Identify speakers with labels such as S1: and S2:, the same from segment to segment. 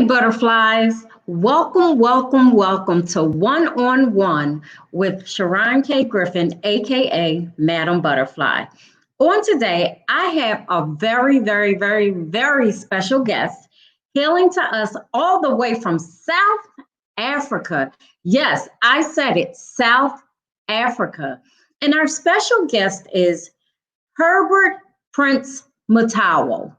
S1: Butterflies. Welcome, welcome, welcome to One on One with Sharon K. Griffin, aka Madam Butterfly. On today, I have a very special guest hailing to us all the way from South Africa. Yes, I said it, South Africa. And our special guest is Herbert Prince Mtowo.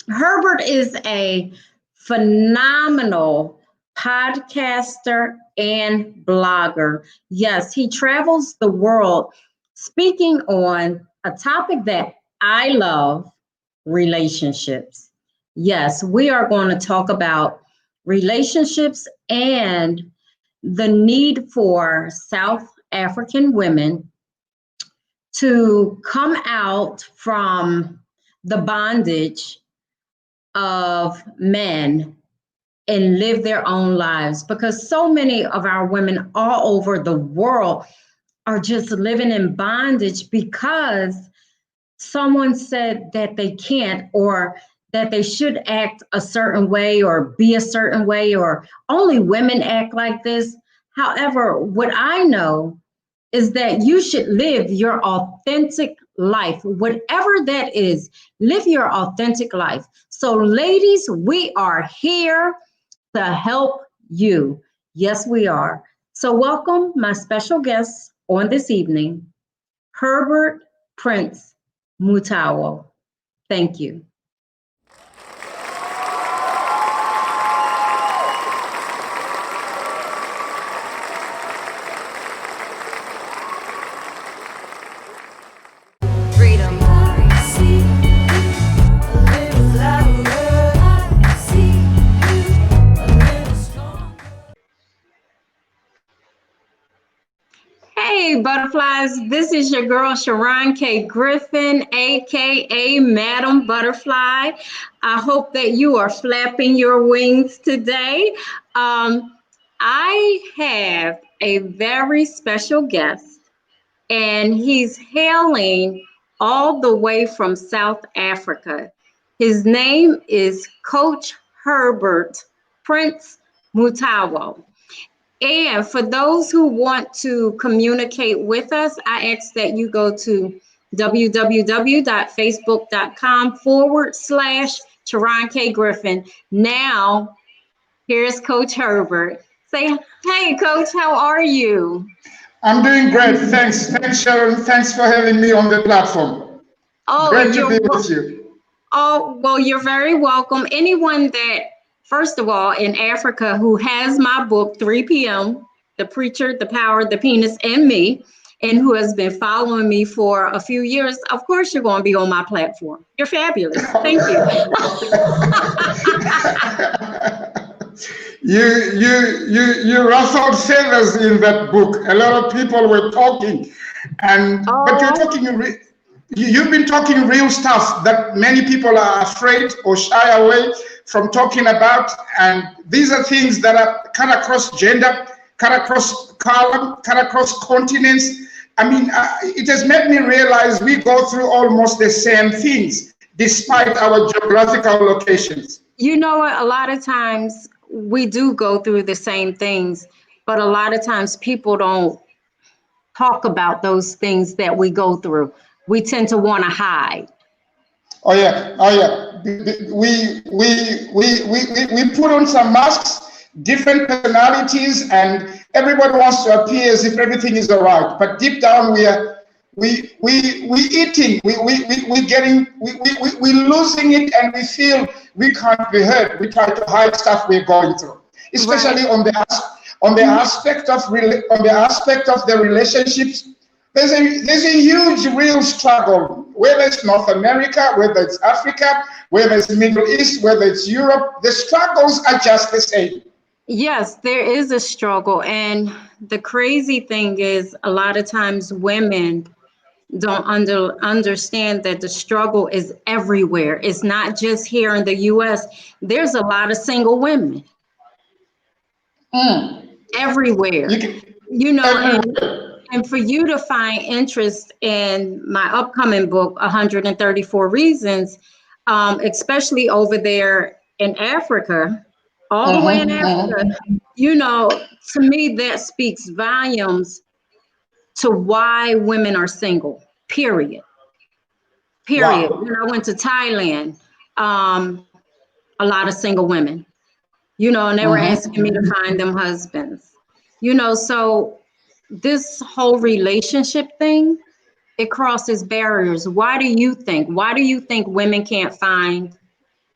S1: Herbert is a phenomenal podcaster and blogger. Yes, he travels the world speaking on a topic that I love, relationships. Yes, we are going to talk about relationships and the need for South African women to come out from the bondage of men and live their own lives, because so many of our women all over the world are just living in bondage because someone said that they can't, or that they should act a certain way or be a certain way, or only women act like this. However, what I know is that you should live your authentic life, whatever that is. Live your authentic life. So, ladies, we are here to help you. Yes, we are. So, welcome my special guest on this evening, Herbert Prince Mtowo. Thank you.
S2: Freedom.
S1: Hey, butterflies, this is your girl, Sharon K. Griffin, aka Madam Butterfly. I hope that you are flapping your wings today. I have a very special guest, and he's hailing all the way from South Africa. His name is Coach Herbert Prince Mtowo. And for those who want to communicate with us, I ask that you go to www.facebook.com/ Sharon K. Griffin. Now, here's Coach Herbert. Say, hey, Coach, how are you?
S3: I'm doing great. Thanks, Sharon. Thanks for having me on the platform.
S1: Oh,
S3: Great to be with you.
S1: Oh, well, you're very welcome. Anyone that, first of all, in Africa who has my book, 3 p.m., The Preacher, The Power, The Penis, and Me, and who has been following me for a few years, of course you're going to be on my platform. You're fabulous. Thank you.
S3: You ruffled feathers in that book. A lot of people were talking, but you've been talking real stuff that many people are afraid or shy away from talking about, and these are things that are cut across gender, cut across color, cut across continents. I mean, it has made me realize we go through almost the same things despite our geographical locations.
S1: You know what? A lot of times we do go through the same things, but a lot of times people don't talk about those things that we go through. We tend to want to hide.
S3: Oh yeah. We put on some masks, different personalities, and everybody wants to appear as if everything is all right. But deep down, we eating, we losing it, and we feel we can't be heard. We try to hide stuff we're going through, especially on the aspect of the relationships. There's a huge real struggle, whether it's North America, whether it's Africa, whether it's the Middle East, whether it's Europe. The struggles are just the same.
S1: Yes, there is a struggle. And the crazy thing is, a lot of times women don't understand that the struggle is everywhere. It's not just here in the US. There's a lot of single women everywhere. And for you to find interest in my upcoming book, 134 Reasons, especially over there in Africa, all the way in Africa. You know, to me, that speaks volumes to why women are single, period. Period.
S3: Wow.
S1: When I went to Thailand, a lot of single women, you know, and they were asking me to find them husbands, you know, so this whole relationship thing, it crosses barriers. Why do you think women can't find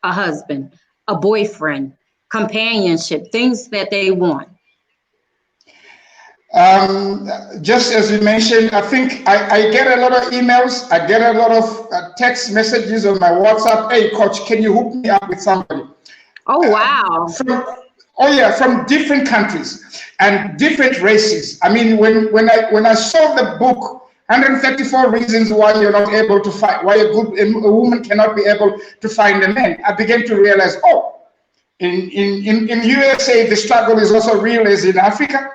S1: a husband, a boyfriend, companionship, things that they want?
S3: Just as you mentioned, I think I get a lot of emails, I get a lot of text messages on my WhatsApp. Hey, coach, can you hook me up with somebody?
S1: Oh, wow.
S3: From different countries and different races. I mean, when I saw the book, 134 Reasons Why You're Not Able to Find, Why a woman cannot be able to find a man, I began to realize, in USA, the struggle is also real as in Africa.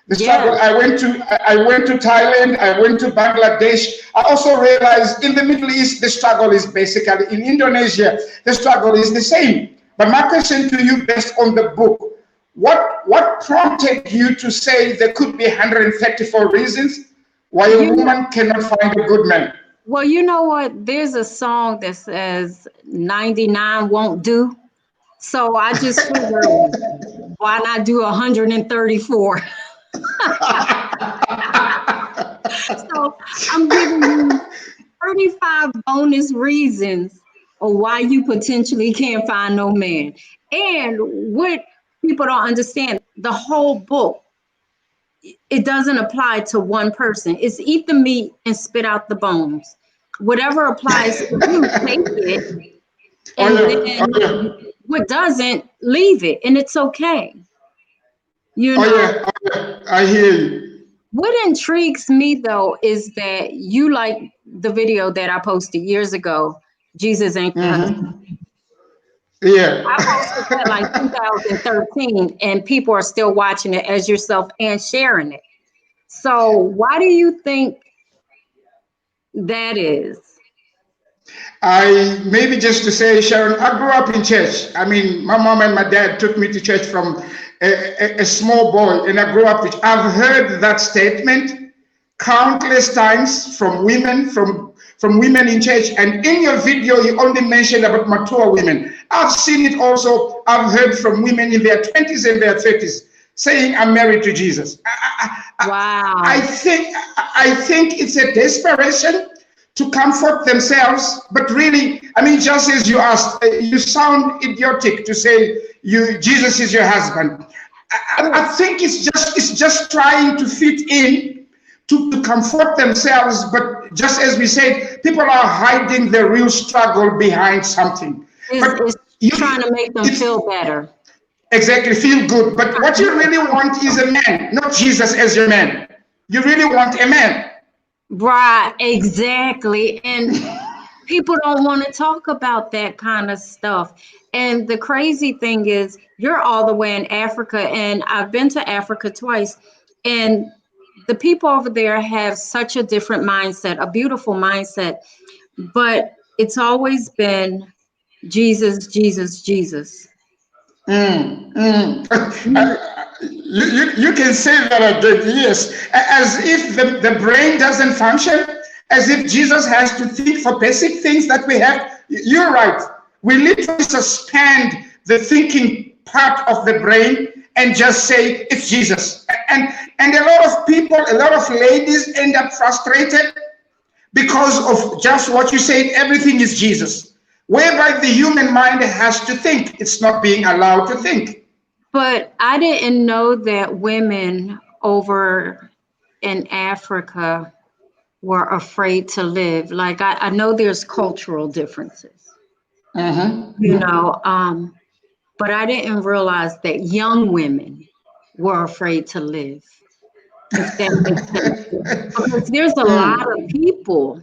S3: The struggle. I went to Thailand. I went to Bangladesh. I also realized in the Middle East the struggle is basically in Indonesia. The struggle is the same. But my question to you, based on the book, what prompted you to say there could be 134 reasons why a woman cannot find a good man?
S1: Well, you know what? There's a song that says 99 won't do. So I just figured, why not do 134? So I'm giving you 35 bonus reasons of why you potentially can't find no man. And what people don't understand, the whole book, it doesn't apply to one person. It's eat the meat and spit out the bones. Whatever applies to you, take it. And then what doesn't, leave it. And it's okay. You know?
S3: I hear you.
S1: What intrigues me though is that you like the video that I posted years ago, Jesus Ain't Your Husband.
S3: Yeah.
S1: I posted that like 2013 and people are still watching it as yourself and sharing it. So why do you think that is?
S3: Maybe just to say, Sharon, I grew up in church. I mean, my mom and my dad took me to church from a small boy, and I grew up with. I've heard that statement countless times from women, from women in church. And in your video, you only mentioned about Mtowo women. I've seen it also. I've heard from women in their 20s and their 30s saying, "I'm married to Jesus."
S1: Wow.
S3: I think it's a desperation to comfort themselves, but really, I mean, just as you asked, you sound idiotic to say Jesus is your husband. I think it's just trying to fit in to comfort themselves, but just as we said, people are hiding the real struggle behind something.
S1: It's trying to make them feel better.
S3: Exactly, feel good. But what you really want is a man, not Jesus as your man. You really want a man.
S1: Right, exactly. And people don't want to talk about that kind of stuff. And the crazy thing is, you're all the way in Africa, and I've been to Africa twice, and the people over there have such a different mindset, a beautiful mindset, but it's always been Jesus, Jesus, Jesus.
S3: You can say that again, yes, as if the brain doesn't function, as if Jesus has to think for basic things that we have. You're right. We literally suspend the thinking part of the brain and just say it's Jesus. And a lot of people, a lot of ladies end up frustrated because of just what you said, everything is Jesus, whereby the human mind has to think. It's not being allowed to think.
S1: But I didn't know that women over in Africa were afraid to live. Like I know there's cultural differences, you know, but I didn't realize that young women were afraid to live. If that makes sense. Because there's a lot of people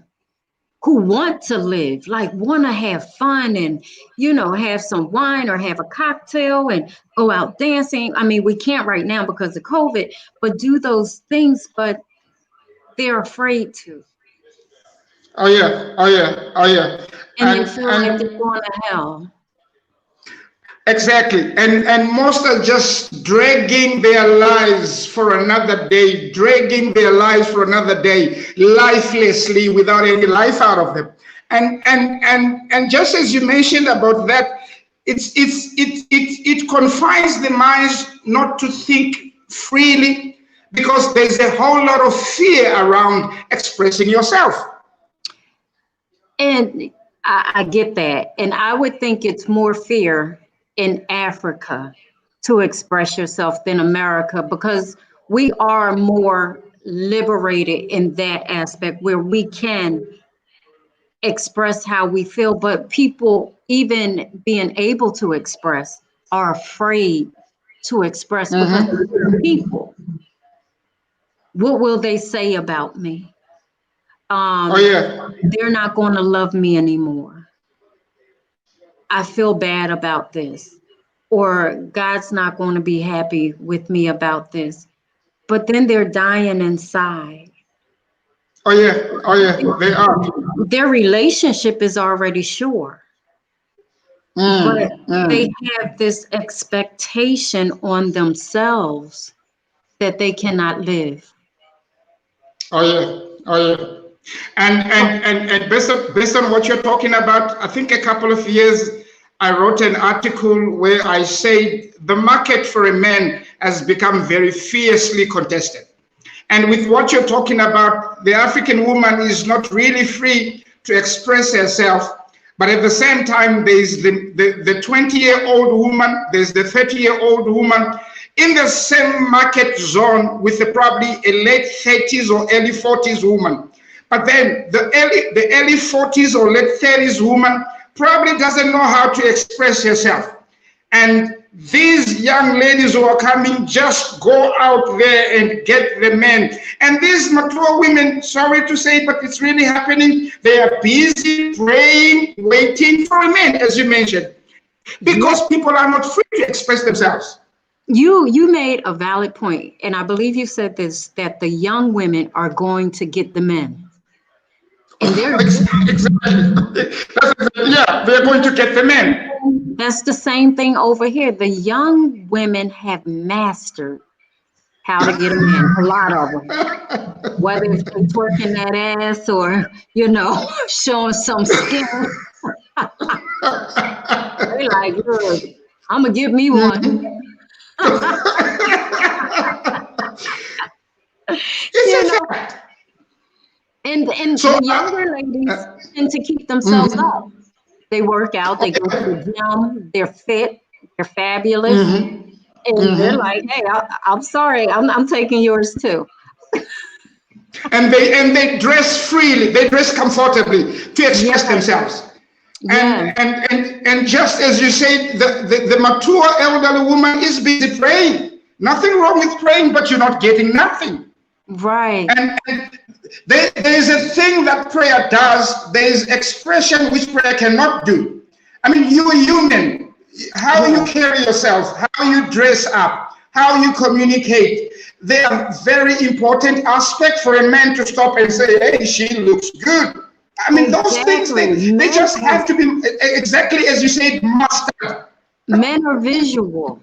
S1: who want to live, like want to have fun and, you know, have some wine or have a cocktail and go out dancing. I mean, we can't right now because of COVID, but do those things, but they're afraid to.
S3: Oh yeah.
S1: And they feel like they're going to hell.
S3: Exactly. And most are just dragging their lives for another day, dragging their lives for another day, lifelessly, without any life out of them. And just as you mentioned about that, it confines the minds not to think freely, because there's a whole lot of fear around expressing yourself.
S1: And I get that. And I would think it's more fear in Africa to express yourself than America, because we are more liberated in that aspect where we can express how we feel. But people, even being able to express, are afraid to express because people, what will they say about me?
S3: Oh yeah.
S1: They're not going to love me anymore. I feel bad about this. Or God's not going to be happy with me about this. But then they're dying inside.
S3: Oh yeah. Oh yeah. They are.
S1: Their relationship is already sure. But they have this expectation on themselves that they cannot live.
S3: Oh yeah. Oh yeah. And based on what you're talking about, I think a couple of years I wrote an article where I said the market for a man has become very fiercely contested. And with what you're talking about, the African woman is not really free to express herself. But at the same time, there's the 20-year-old woman, there's the 30-year-old woman in the same market zone with probably a late 30s or early 40s woman. But then the early 40s or late 30s woman probably doesn't know how to express herself. And these young ladies who are coming just go out there and get the men. And these Mtowo women, sorry to say, but it's really happening. They are busy praying, waiting for a man, as you mentioned, because people are not free to express themselves.
S1: You made a valid point, and I believe you said this, that the young women are going to get the men. And they're
S3: exactly. Yeah, they're going to get the men.
S1: That's the same thing over here. The young women have mastered how to get a man. A lot of them, whether it's twerking that ass or showing some skin. They like, look, I'm gonna give me one. And so, the younger ladies tend to keep themselves up. They work out, they go to the gym, they're fit, they're fabulous. And they're like, hey, I'm sorry, I'm taking yours too.
S3: And they dress freely, they dress comfortably to express themselves. And just as you said, the mature elderly woman is busy praying. Nothing wrong with praying, but you're not getting nothing.
S1: Right.
S3: And there is a thing that prayer does. There is expression which prayer cannot do. I mean, you are human. How you carry yourself, how you dress up, how you communicate, they are very important aspects for a man to stop and say, hey, she looks good. I mean, those things, they just have to be, exactly as you said, mastered.
S1: Men are visual.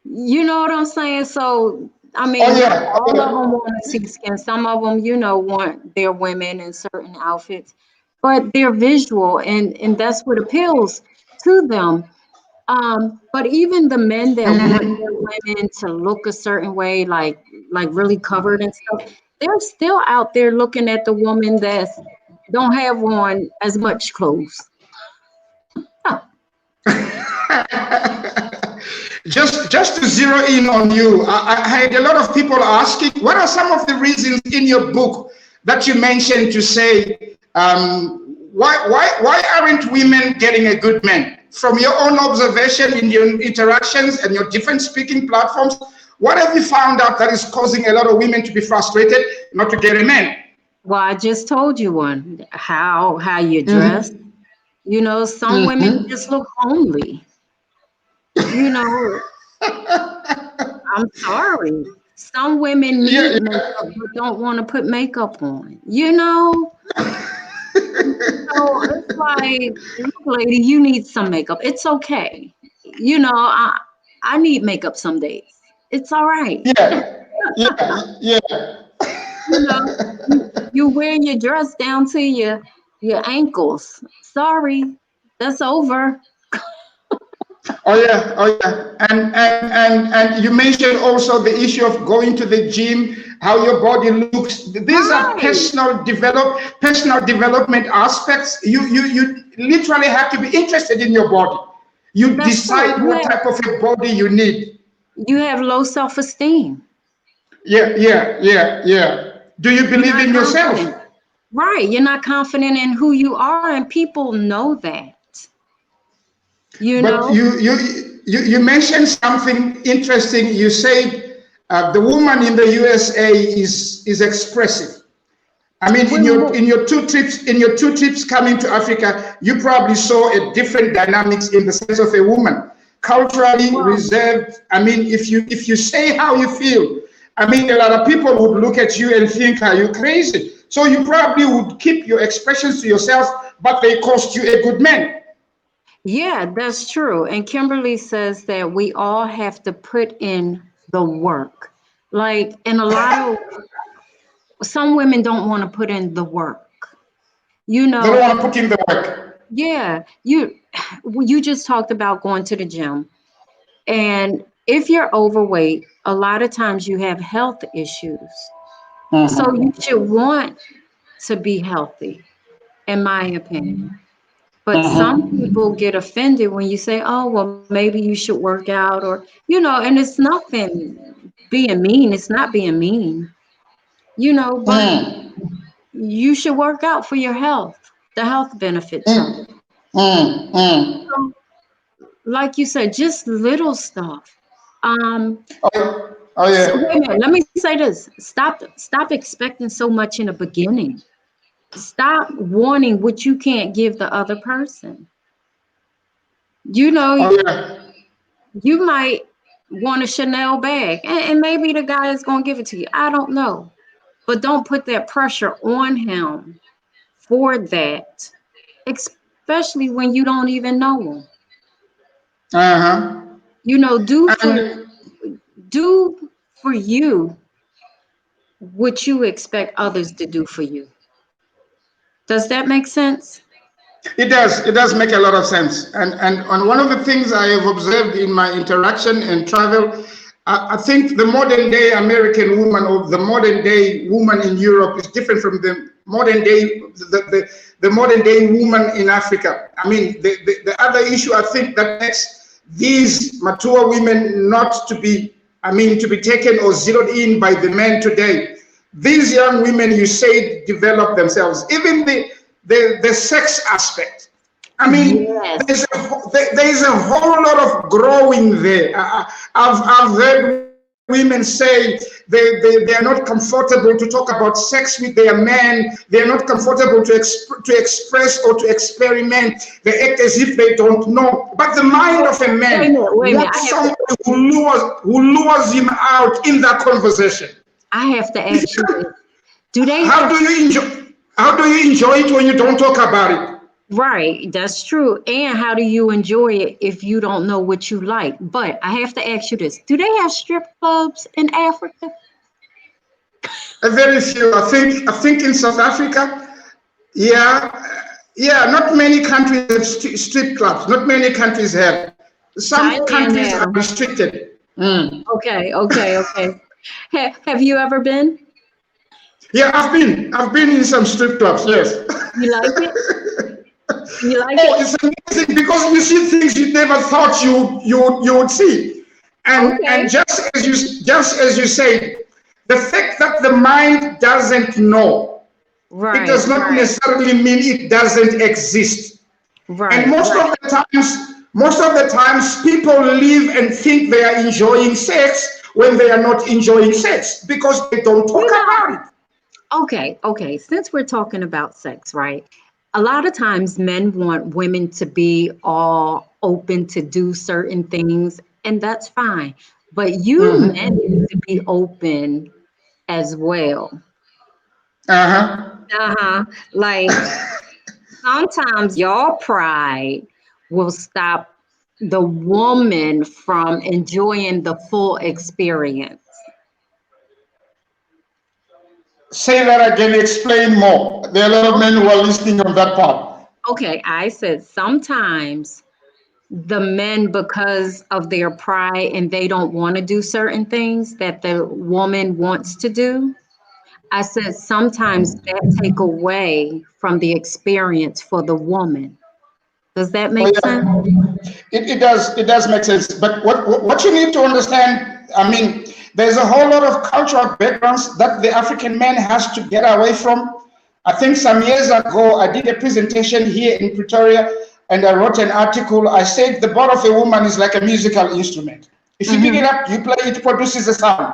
S1: You know what I'm saying? So, I mean, all of them want to see skin. Some of them, want their women in certain outfits. But they're visual, and that's what appeals to them. But even the men that want their women to look a certain way, like really covered and stuff, they're still out there looking at the woman that don't have on as much clothes.
S3: Just to zero in on you, I had a lot of people asking, what are some of the reasons in your book that you mentioned to say, why aren't women getting a good man? From your own observation in your interactions and your different speaking platforms, what have you found out that is causing a lot of women to be frustrated not to get a man?
S1: Well, I just told you one, how you dress. Some women just look homely. I'm sorry. Some women need makeup but don't want to put makeup on. So it's like, look, lady, you need some makeup. It's okay. I need makeup some days. It's all right.
S3: Yeah, yeah.
S1: You know, you wear your dress down to your ankles. Sorry, that's over.
S3: Oh yeah, oh yeah. And you mentioned also the issue of going to the gym, how your body looks. These are
S1: Right.
S3: personal development aspects. You literally have to be interested in your body. You
S1: That's true.
S3: decide what type of a body you need.
S1: You have low self-esteem.
S3: Yeah, yeah, yeah, yeah. Do you
S1: You're
S3: believe
S1: not
S3: in yourself?
S1: confident. Right. You're not confident in who you are, and people know that. You
S3: But
S1: know?
S3: you mentioned something interesting. You said the woman in the USA is expressive. I mean, in your two trips coming to Africa, you probably saw a different dynamics in the sense of a woman, culturally
S1: Well,
S3: reserved. I mean, if you say how you feel, I mean, a lot of people would look at you and think, "Are you crazy?" So you probably would keep your expressions to yourself, but they cost you a good man.
S1: yeah, that's true. And Kimberly says that we all have to put in the work. Like, and a lot of some women don't want to put in the work. You
S3: They don't
S1: know,
S3: want to put in the work.
S1: yeah, you just talked about going to the gym. And if you're overweight, a lot of times you have health issues. So you
S3: Mhm.
S1: should want to be healthy, in my opinion. But some
S3: Mhm.
S1: people get offended when you say, oh, well, maybe you should work out, or, and it's nothing being mean. It's not being mean, but
S3: Mm.
S1: you should work out for your health, the health benefits of it.
S3: Mm. Mm. Mm.
S1: So, like you said, just little stuff. Um,
S3: Oh, oh
S1: so wait a
S3: yeah.
S1: minute, let me say this. Stop expecting so much in the beginning. Stop wanting what you can't give the other person. You know,
S3: Oh yeah.
S1: you might want a Chanel bag, and maybe the guy is going to give it to you. I don't know. But don't put that pressure on him for that, especially when you don't even know him.
S3: Uh-huh.
S1: You know,
S3: And
S1: do for you what you expect others to do for you. Does that make sense?
S3: it does make a lot of sense. And one of the things I have observed in my interaction and travel, I think the modern day American woman or the modern day woman in Europe is different from the modern day the modern day woman in Africa. I mean, the other issue I think that makes these mature women not to be, I mean, to be taken or zeroed in by the men today. These young women, you say, develop themselves. Even the sex aspect. I mean,
S1: Yes.
S3: there's a whole lot of growing there. I've heard women say they are not comfortable to talk about sex with their men. They are not comfortable to express or to experiment. They act as if they don't know. But the mind of a
S1: Wait a
S3: man
S1: minute. Wait a minute.
S3: wants somebody who lures him out in that conversation.
S1: I have to ask you this. Do they
S3: How
S1: have
S3: do you enjoy? How do you enjoy it when you don't talk about it?
S1: right? That's true. And how do you enjoy it if you don't know what you like? But I have to ask you this. Do they have strip clubs in Africa?
S3: A very few. I think in South Africa, yeah, yeah. Not many countries have strip clubs. Not many countries have. Some
S1: Thailand
S3: countries
S1: had
S3: are
S1: them.
S3: restricted. Mm.
S1: Okay, okay, okay. Have you ever been?
S3: Yeah, I've been in some strip clubs. Yes.
S1: You like it? You like
S3: Oh,
S1: it?
S3: it's amazing because you see things you never thought you would see, and
S1: Okay.
S3: just as you say, the fact that the mind doesn't know, it
S1: Right,
S3: does not
S1: right,
S3: necessarily mean it doesn't exist. And
S1: right,
S3: most
S1: right.
S3: of the times, people live and think they are enjoying sex when they are not enjoying sex because they don't talk
S1: You know,
S3: about it.
S1: okay, okay. Since we're talking about sex, right? A lot of times men want women to be all open to do certain things, and that's fine. But you men
S3: Mhm.
S1: need to be open as well.
S3: Uh-huh.
S1: Uh-huh. Like sometimes your pride will stop the woman from enjoying the full experience?
S3: Say that again, explain more. There are a lot of men who are listening on that part.
S1: Okay, I said sometimes the men, because of their pride and they don't want to do certain things that the woman wants to do, I said sometimes that take away from the experience for the woman. Does that
S3: Oh
S1: make sense?
S3: yeah, it does make sense. But what you need to understand, I mean, there's a whole lot of cultural backgrounds that the African man has to get away from. I think some years ago I did a presentation here in Pretoria, and I wrote an article. I said the body of a woman is like a musical instrument. If you pick it up, you play, it produces a sound.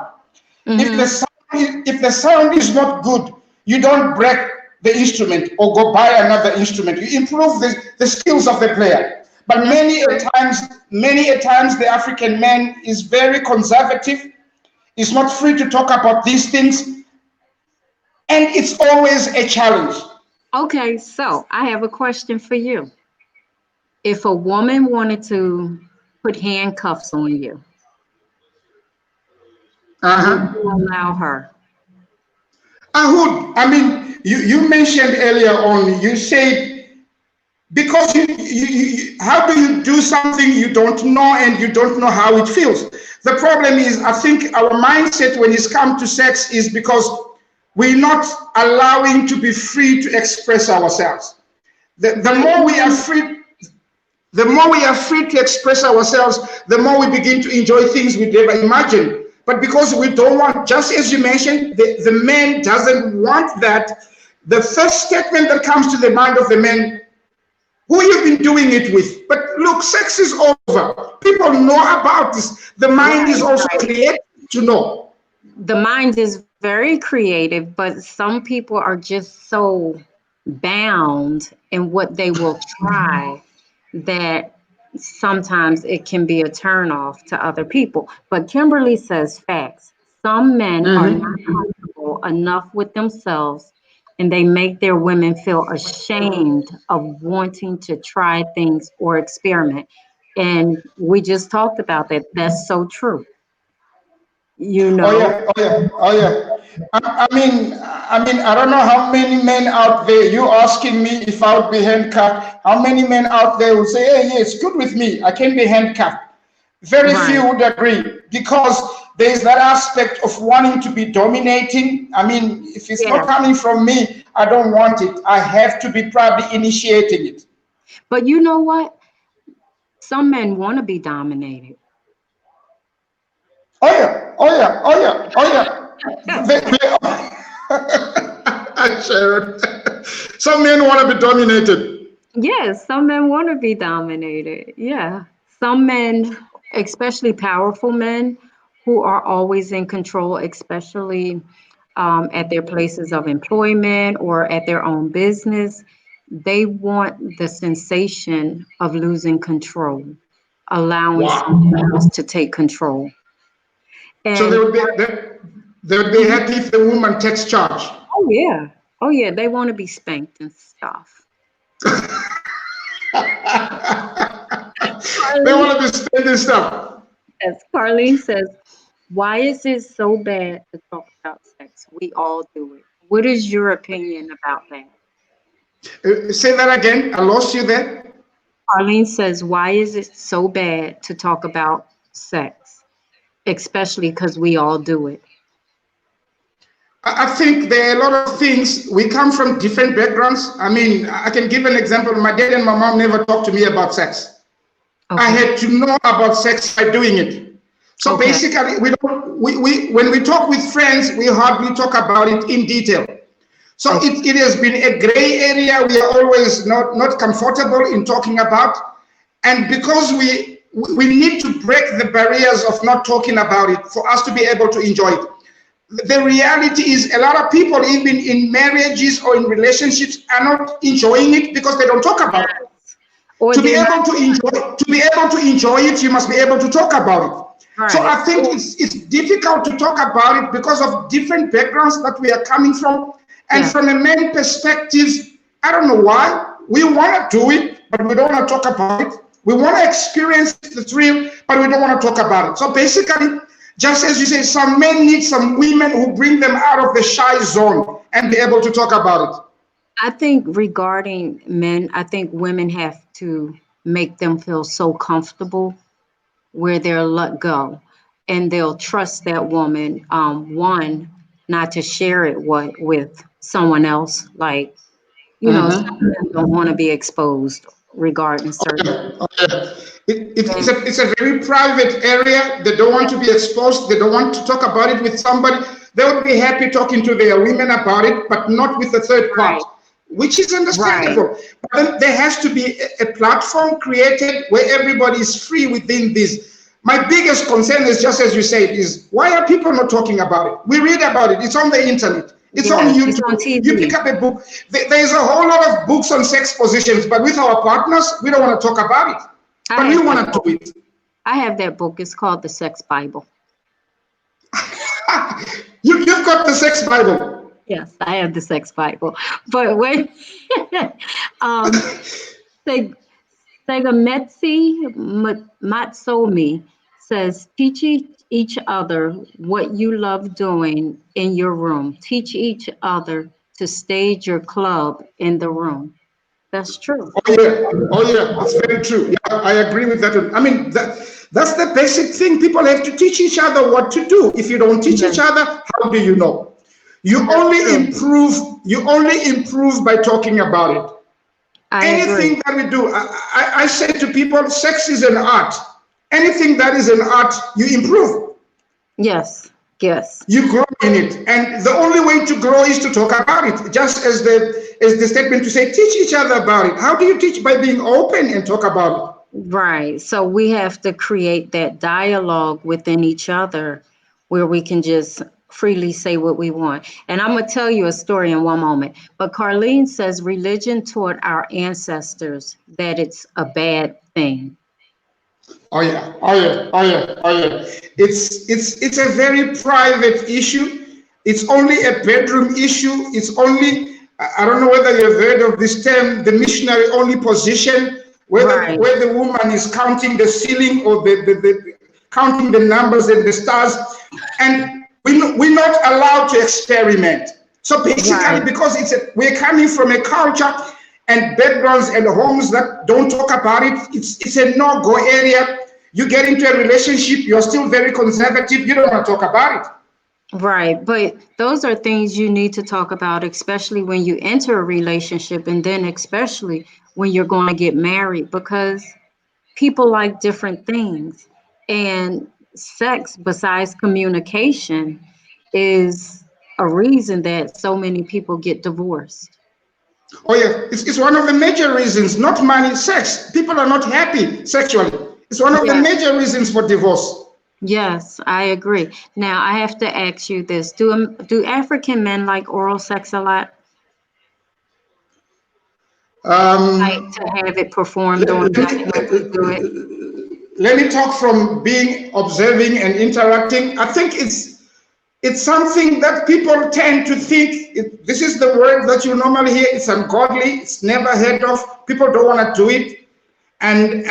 S3: If the sound is not good, you don't break the instrument or go buy another instrument. You improve the skills of the player. But many a times the African man is very conservative, is not free to talk about these things, and it's always a challenge.
S1: Okay, so I have a question for you. If a woman wanted to put handcuffs on you, would
S3: Uh-huh.
S1: you allow her?
S3: I would. I mean, you mentioned earlier on, you said, because how do you do something you don't know and you don't know how it feels? The problem is, I think our mindset when it's come to sex is because we're not allowing to be free to express ourselves. The more we are free, the more we are free to express ourselves, the more we begin to enjoy things we never imagined. But because we don't want, just as you mentioned, the man doesn't want that. The first statement that comes to the mind of the man, who you've been doing it with. But look, sex is over. People know about this. The mind is also created to know.
S1: The mind is very creative, but some people are just so bound in what they will try that sometimes it can be a turnoff to other people. But Kimberly says facts. Some men are not comfortable enough with themselves and they make their women feel ashamed of wanting to try things or experiment. And we just talked about that. That's so true. You
S3: Oh
S1: know,
S3: yeah, oh yeah, oh yeah. I mean, I don't know how many men out there. You asking me if I would be handcuffed? How many men out there will say, "Hey, yeah, it's good with me. I can be handcuffed." Very few
S1: right.
S3: would agree because there's that aspect of wanting to be dominating. I mean, if it's not
S1: Yeah.
S3: coming from me, I don't want it. I have to be probably initiating it.
S1: But you know what? Some men want to be dominated.
S3: Oh yeah, oh yeah, oh yeah, oh yeah. Sharon. Some men want to be dominated.
S1: Yes, some men want to be dominated. Yeah. Some men, especially powerful men who are always in control, especially at their places of employment or at their own business, they want the sensation of losing control, allowing
S3: Wow.
S1: someone else to take control.
S3: So
S1: And
S3: they would be happy if the woman takes charge.
S1: oh yeah, oh yeah, they want to be spanked and stuff.
S3: They
S1: Carlene,
S3: want to be spending stuff.
S1: as Carlene says, why is it so bad to talk about sex? We all do it. What is your opinion about that?
S3: Say that again. I lost you there.
S1: Carlene says, why is it so bad to talk about sex? Especially because we all do it.
S3: I think there are a lot of things. We come from different backgrounds. I mean, I can give an example. My dad and my mom never talked to me about sex. I
S1: Okay.
S3: had to know about sex by doing it. So
S1: Okay.
S3: basically, when we talk with friends, we hardly talk about it in detail. So
S1: Okay.
S3: it has been a gray area we are always not comfortable in talking about. And because we need to break the barriers of not talking about it for us to be able to enjoy it. The reality is a lot of people, even in marriages or in relationships, are not enjoying it because they don't talk about it.
S1: Or
S3: To be
S1: they're not
S3: able to enjoy it, you must be able to talk about it. So
S1: right.
S3: I think it's difficult to talk about it because of different backgrounds that we are coming from. And
S1: Yeah.
S3: from a man perspective, I don't know why. We want to do it, but we don't want to talk about it. We want to experience the thrill, but we don't want to talk about it. So basically, just as you say, some men need some women who bring them out of the shy zone and be able to talk about it.
S1: I think regarding men, I think women have to make them feel so comfortable where they'll let go and they'll trust that woman, one, not to share it with someone else. Like, some men don't want to be exposed regarding certain.
S3: It's a very private area. They don't want to be exposed. They don't want to talk about it with somebody. They would be happy talking to their women about it, but not with a third part, which is understandable. Right. But then there has to be a platform created where everybody is free within this. My biggest concern is, just as you said, is why are people not talking about it? We read about it. It's on the internet. It's on YouTube. It's on TV. You pick up a book. There's a whole lot of books on sex positions, but with our partners, we don't want to talk about it. But we want to do it.
S1: I have that book. It's called The Sex Bible.
S3: You've got the Sex Bible.
S1: Yes, I have the Sex Bible. But wait, Segametsi Matsomi says, teach each other what you love doing in your room. Teach each other to stage your club in the room. That's true.
S3: Oh yeah, that's very true. Yeah, I agree with that. I mean, that's the basic thing. People have to teach each other what to do. If you don't teach each other, how do you know? You only improve by talking about it. Anything that we do, I say to people, sex is an art. Anything that is an art, you improve.
S1: Yes.
S3: You grow in it, and the only way to grow is to talk about it. Just as the statement to say, teach each other about it. How do you teach? By being open and talk about it.
S1: Right. So we have to create that dialogue within each other where we can just freely say what we want. And I'm going to tell you a story in one moment. But Carlene says religion taught our ancestors that it's a bad thing.
S3: Oh yeah. It's a very private issue. It's only a bedroom issue. It's only, I don't know whether you've heard of this term, the missionary only position, where the woman is counting the ceiling or the counting the numbers and the stars, and we're not allowed to experiment. So basically, because we're coming from a culture and backgrounds and homes that don't talk about it, it's a no-go area. You get into a relationship, you're still very conservative, you don't want to talk about it.
S1: Right, but those are things you need to talk about, especially when you enter a relationship, and then especially when you're going to get married, because people like different things. And sex, besides communication, is a reason that so many people get divorced.
S3: Oh yeah, it's one of the major reasons. Not money, sex. People are not happy sexually. It's one of the major reasons for divorce.
S1: Yes, I agree. Now I have to ask you this: Do African men like oral sex a lot? Like to have it performed on them, to do it.
S3: Let me talk from being observing and interacting. I think it's something that people tend to think, this is the word that you normally hear, it's ungodly, it's never heard of, people don't want to do it. And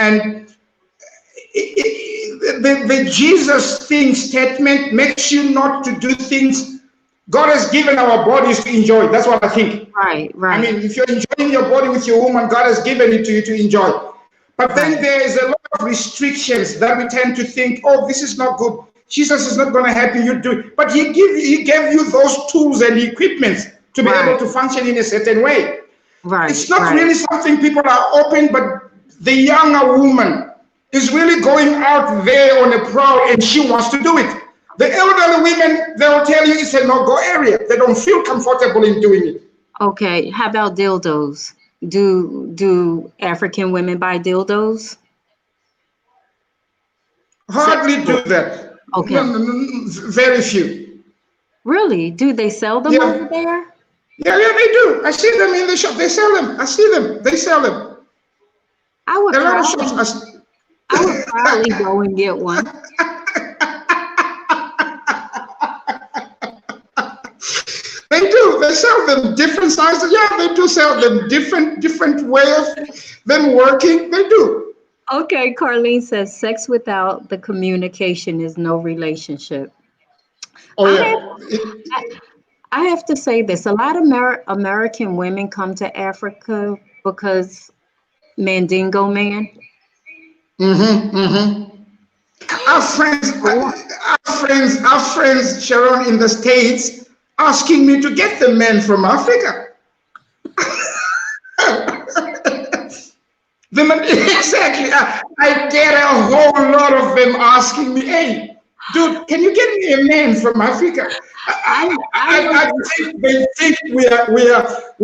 S3: the Jesus thing statement makes you not to do things God has given our bodies to enjoy. That's what I think.
S1: Right.
S3: I mean, if you're enjoying your body with your woman, God has given it to you to enjoy. But then there is a lot of restrictions that we tend to think, oh, this is not good. Jesus is not going to help you do it. But he gave you those tools and equipment to be able to function in a certain way.
S1: Right.
S3: It's not really something people are open, but the younger woman is really going out there on a prowl and she wants to do it. The elderly women, they'll tell you it's a no-go area. They don't feel comfortable in doing it.
S1: Okay, how about dildos? Do African women buy dildos?
S3: Hardly do that.
S1: Okay.
S3: No, very few.
S1: Really? Do they sell them over there?
S3: Yeah, they do. I see them in the shop. They sell them. I see them. They sell them.
S1: I would probably go and get one.
S3: They do. They sell them different sizes. Yeah, they do sell them different way of them working. They do.
S1: Okay, Carlene says sex without the communication is no relationship.
S3: Oh
S1: I have
S3: yeah.
S1: I have to say this. A lot of American women come to Africa because Mandingo man.
S3: Mm-hmm. Our friends, our friends, Sharon, in the States, asking me to get the men from Africa. The men, exactly. I get a whole lot of them asking me, "Hey, dude, can you get me a man from Africa?"
S1: I
S3: I
S1: was
S3: think they think we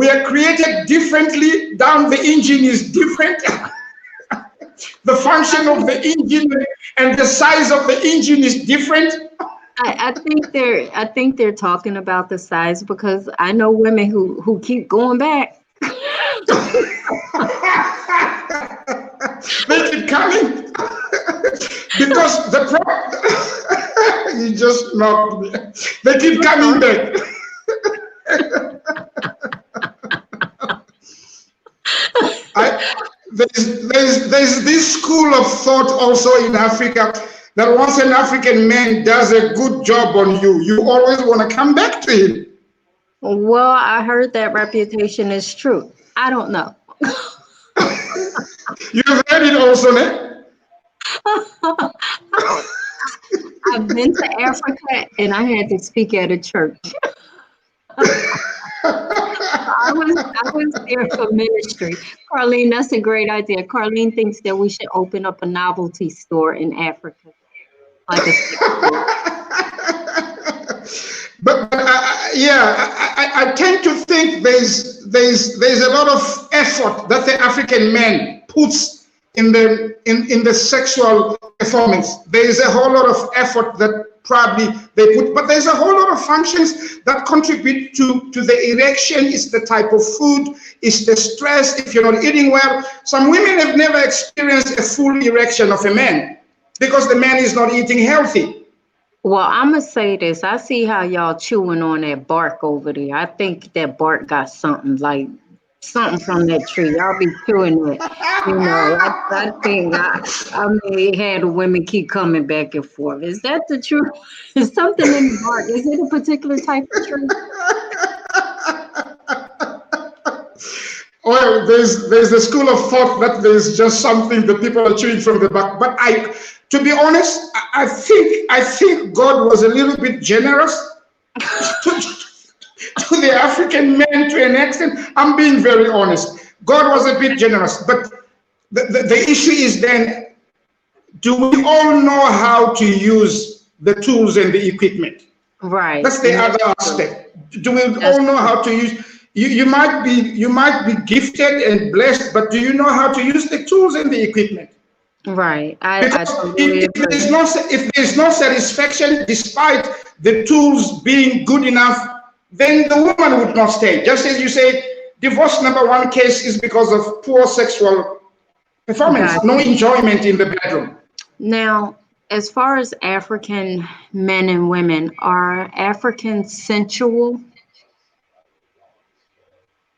S3: are created differently. Down the engine is different. The function of the engine and the size of the engine is different.
S1: I think they're talking about the size because I know women who keep going back.
S3: They keep coming because the problem you just knocked me. They keep coming back. I, there's this school of thought also in Africa that once an African man does a good job on you, you always want to come back to him.
S1: Well, I heard that reputation is true. I don't know.
S3: You've heard it also, ne?
S1: I've been to Africa and I had to speak at a church. I was there for ministry. Carlene, that's a great idea. Carlene thinks that we should open up a novelty store in Africa, like a sex store.
S3: But yeah, I tend to think there's a lot of effort that the African man puts in the sexual performance. There is a whole lot of effort that probably they put, but there's a whole lot of functions that contribute to the erection. It's the type of food, it's the stress. If you're not eating well, some women have never experienced a full erection of a man because the man is not eating healthy.
S1: Well, I'm gonna say this. I see how y'all chewing on that bark over there. I think that bark got something from that tree. Y'all be chewing it. I think I may had the women keep coming back and forth. Is that the truth? Is something in the bark? Is it a particular type of tree?
S3: Well, there's the school of thought that there's just something that people are chewing from the back. But to be honest, I think God was a little bit generous to, to the African men to an extent. I'm being very honest. God was a bit generous, but the issue is then, do we all know how to use the tools and the equipment?
S1: Right.
S3: That's the other aspect. Do we all know how to use? You might be gifted and blessed, but do you know how to use the tools and the equipment?
S1: Right. I
S3: Because
S1: totally agree.
S3: if there's no satisfaction despite the tools being good enough, then the woman would not stay. Just as you say, divorce number one case is because of poor sexual performance,
S1: Got
S3: no
S1: it.
S3: enjoyment in the bedroom.
S1: Now, as far as African men and women, are Africans sensual,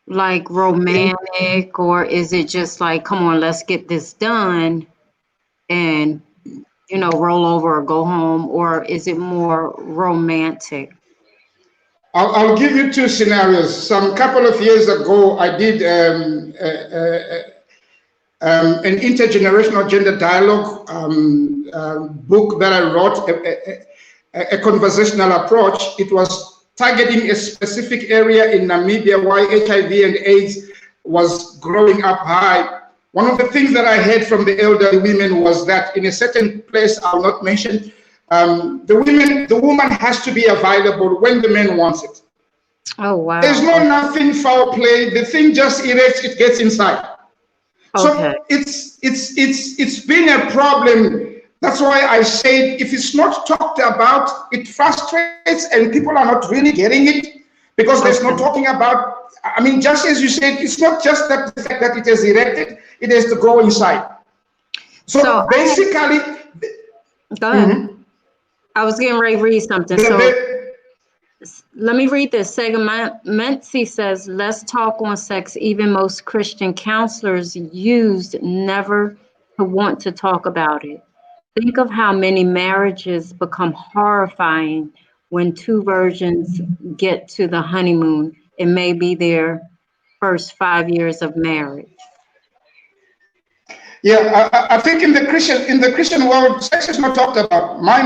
S1: like romantic, or is it just like, come on, let's get this done and roll over or go home, or is it more romantic?
S3: I'll give you two scenarios. Some couple of years ago, I did an intergenerational gender dialogue book that I wrote, a conversational approach. It was targeting a specific area in Namibia why HIV and AIDS was growing up high. One of the things that I heard from the elderly women was that in a certain place, I'll not mention, the woman has to be available when the man wants it.
S1: Oh,
S3: There's
S1: wow.
S3: no nothing foul play. The thing just erects, it gets inside.
S1: Okay.
S3: So it's been a problem. That's why I said if it's not talked about, it frustrates and people are not really getting it because there's no
S1: Okay.
S3: talking about. I mean, just as you said, it's not just that the fact that it is erected, it has to go inside.
S1: So
S3: So basically,
S1: go ahead. I was getting ready to read something. So let me read this. Segmentsy says, let's talk on sex. Even most Christian counselors used never to want to talk about it. Think of how many marriages become horrifying when two virgins get to the honeymoon. It may be their first 5 years of marriage.
S3: Yeah, I think in the Christian world, sex is not talked about. My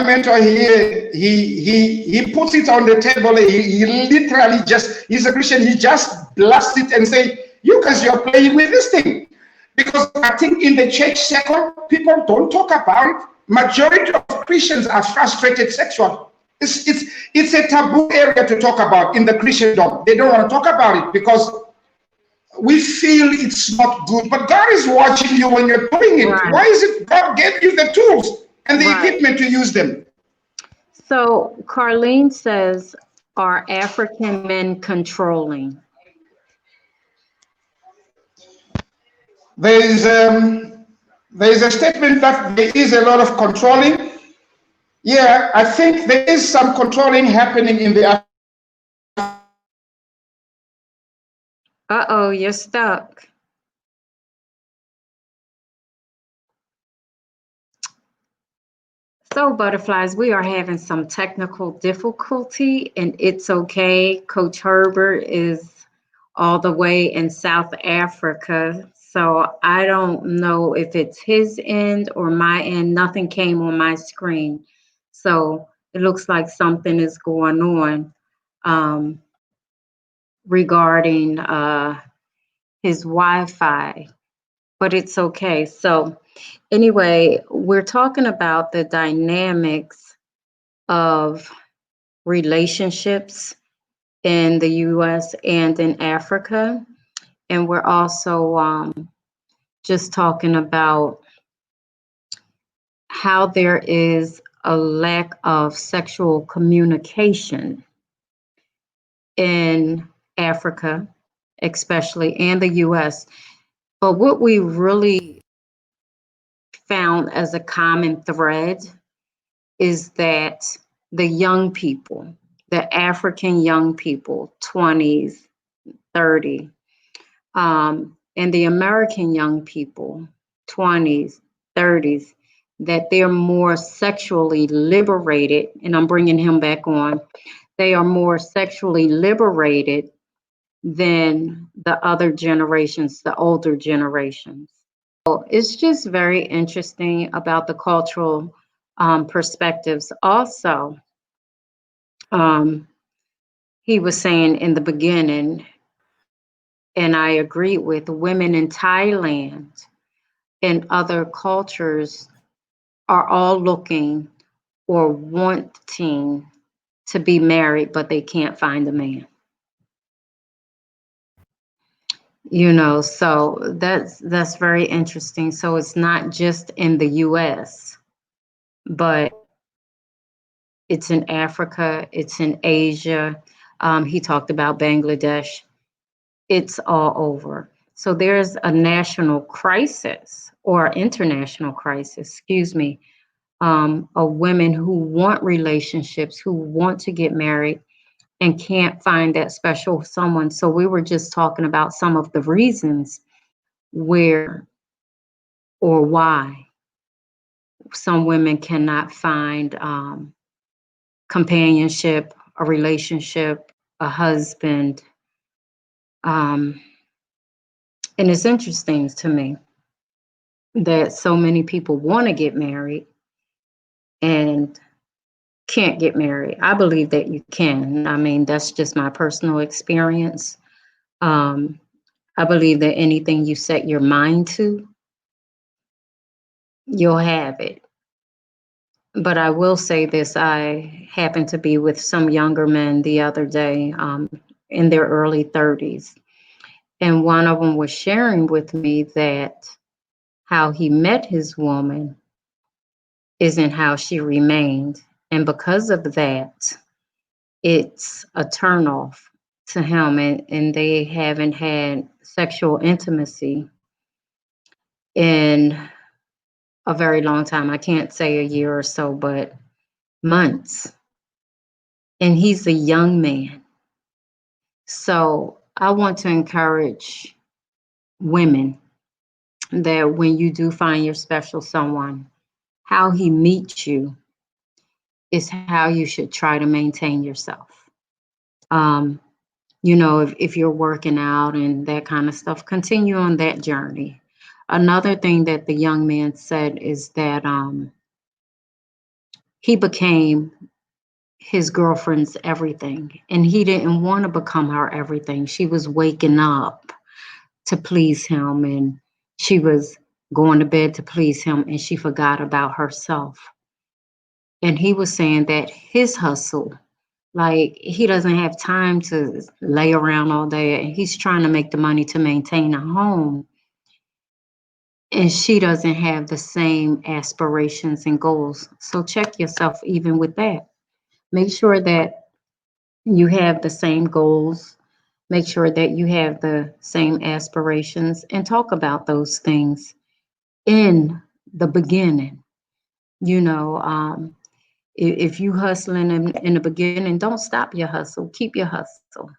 S3: mentor here, he puts it on the table. He literally he's a Christian. He just blasts it and say, "You guys, you're playing with this thing," because I think in the church circle, people don't talk about it. Majority of Christians are frustrated sexual. It's a taboo area to talk about in the Christendom. They don't want to talk about it because we feel it's not good, but God is watching you when you're doing it.
S1: Right.
S3: Why is it God gave you the tools and the
S1: Right.
S3: equipment to use them?
S1: So Carlene says, are African men controlling?
S3: There is a statement that there is a lot of controlling. Yeah, I think there is some controlling happening in the.
S1: Uh-oh, you're stuck. So, butterflies, we are having some technical difficulty, and it's okay. Coach Herbert is all the way in South Africa, so I don't know if it's his end or my end. Nothing came on my screen, so it looks like something is going on regarding his Wi-Fi, but it's okay. So anyway, we're talking about the dynamics of relationships in the US and in Africa. And we're also just talking about how there is a lack of sexual communication in Africa, especially, and the US. But what we really found as a common thread is that the young people, the African young people, 20s, 30, and the American young people, 20s, 30s, that they're more sexually liberated, and I'm bringing him back on, they are more sexually liberated than the other generations, the older generations. So it's just very interesting about the cultural perspectives. Also, he was saying in the beginning, and I agree with, women in Thailand and other cultures are all looking or wanting to be married, but they can't find a man. You know, so that's very interesting. So it's not just in the US, but it's in Africa, it's in Asia. He talked about Bangladesh. It's all over. So there's a national crisis or international crisis, excuse me, of women who want relationships, who want to get married and can't find that special someone. So we were just talking about some of the reasons where or why some women cannot find companionship, a relationship, a husband. And it's interesting to me that so many people want to get married and can't get married. I believe that you can. I mean, that's just my personal experience. I believe that anything you set your mind to, you'll have it. But I will say this, I happened to be with some younger men the other day in their early 30s. And one of them was sharing with me that how he met his woman isn't how she remained. And because of that, it's a turnoff to him. And they haven't had sexual intimacy in a very long time. I can't say a year or so, but months. And he's a young man. So I want to encourage women that when you do find your special someone, how he meets you is how you should try to maintain yourself. Um, if you're working out and that kind of stuff, continue on that journey. Another thing that the young man said is that he became his girlfriend's everything, and he didn't want to become her everything. She was waking up to please him, and she was going to bed to please him, and she forgot about herself. And he was saying that his hustle, like he doesn't have time to lay around all day, and he's trying to make the money to maintain a home, and she doesn't have the same aspirations and goals. So check yourself even with that. Make sure that you have the same goals. Make sure that you have the same aspirations, and talk about those things in the beginning. You know, if you hustling in the beginning, don't stop your hustle. Keep your hustle.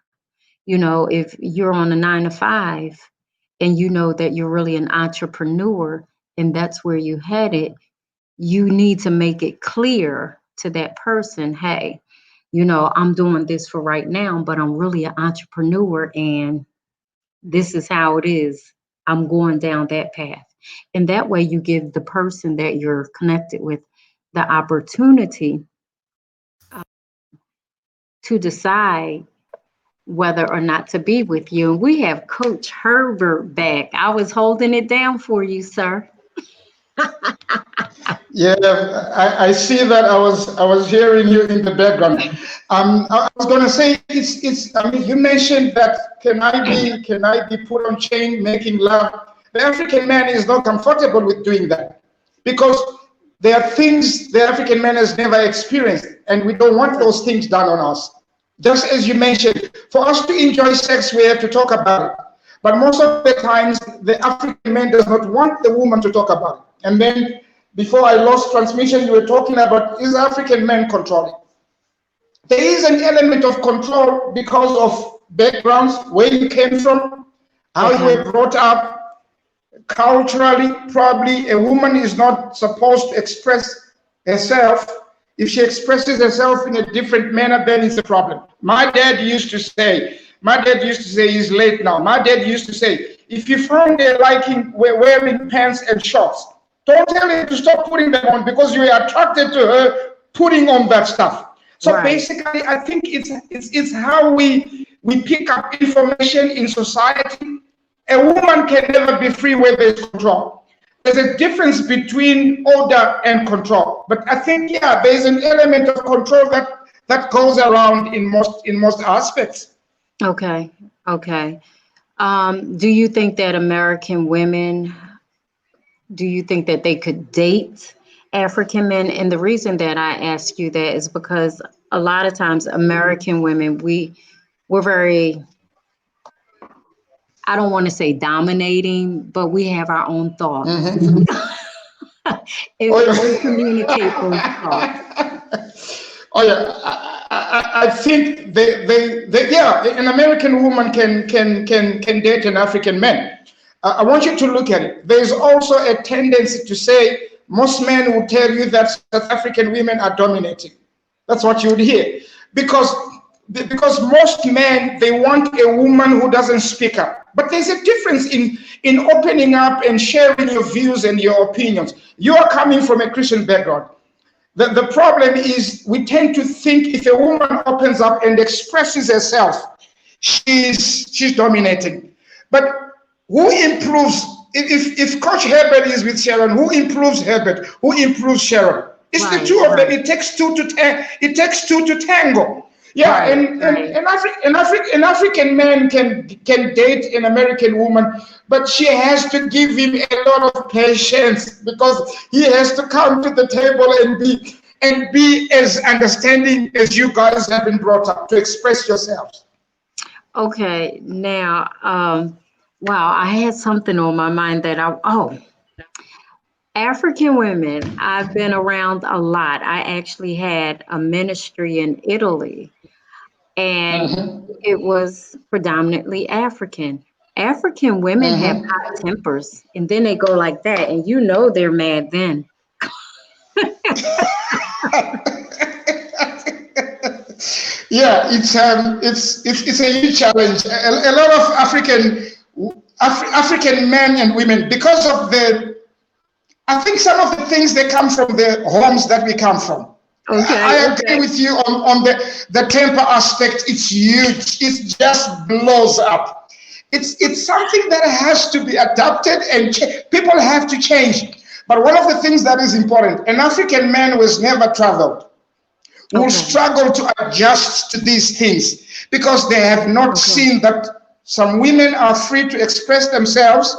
S1: If you're on a 9 to 5 and you know that you're really an entrepreneur and that's where you headed, you need to make it clear to that person, hey, I'm doing this for right now, but I'm really an entrepreneur and this is how it is. I'm going down that path. And that way you give the person that you're connected with the opportunity to decide whether or not to be with you. And we have Coach Herbert back. I was holding it down for you, sir.
S3: Yeah, I see that. I was hearing you in the background. I was going to say it's. I mean, you mentioned that can I be put on chain making love? The African man is not comfortable with doing that because there are things the African man has never experienced, and we don't want those things done on us. Just as you mentioned, for us to enjoy sex, we have to talk about it. But most of the times, the African man does not want the woman to talk about it. And then, before I lost transmission, you were talking about is African men controlling? There is an element of control because of backgrounds, where you came from, how you were brought up, culturally. Probably a woman is not supposed to express herself. If she expresses herself in a different manner, then it's a problem. My dad used to say, he's late now. My dad used to say, if you find her liking wearing pants and shorts, don't tell her to stop putting them on because you are attracted to her putting on that stuff. So basically, I think it's how we pick up information in society. A woman can never be free where there's control. There's a difference between order and control. But I think, yeah, there's an element of control that goes around in most aspects.
S1: Okay. Do you think that American women, do you think that they could date African men? And the reason that I ask you that is because a lot of times American women, we're very, I don't want to say dominating, but we have our own thoughts. And we communicate those thoughts.
S3: Oh yeah, I think an American woman can date an African man. I want you to look at it. There's also a tendency to say most men will tell you that South African women are dominating. That's what you would hear, because most men, they want a woman who doesn't speak up. But there's a difference in opening up and sharing your views and your opinions. You are coming from a Christian background. The problem is we tend to think if a woman opens up and expresses herself, she's dominating. But who improves? If Coach Herbert is with Sharon, who improves Herbert? Who improves Sharon? It's the two of them. It takes two to tango. Yeah, an African man can date an American woman, but she has to give him a lot of patience because he has to come to the table and be as understanding as you guys have been brought up to express yourselves.
S1: Okay, now, wow, I had something on my mind that African women, I've been around a lot. I actually had a ministry in Italy, and it was predominantly African. African women have
S3: Mm-hmm.
S1: hot tempers, and then they go like that, and you know they're mad then.
S3: Yeah, it's a huge challenge. A lot of African men and women, because of I think some of the things they come from the homes that we come from.
S1: Okay,
S3: I agree
S1: okay.
S3: with you on the temper aspect. It's huge. It just blows up. It's something that has to be adapted, and people have to change. But one of the things that is important, an African man who has never traveled will
S1: Okay.
S3: struggle to adjust to these things because they have not
S1: Okay.
S3: seen that some women are free to express themselves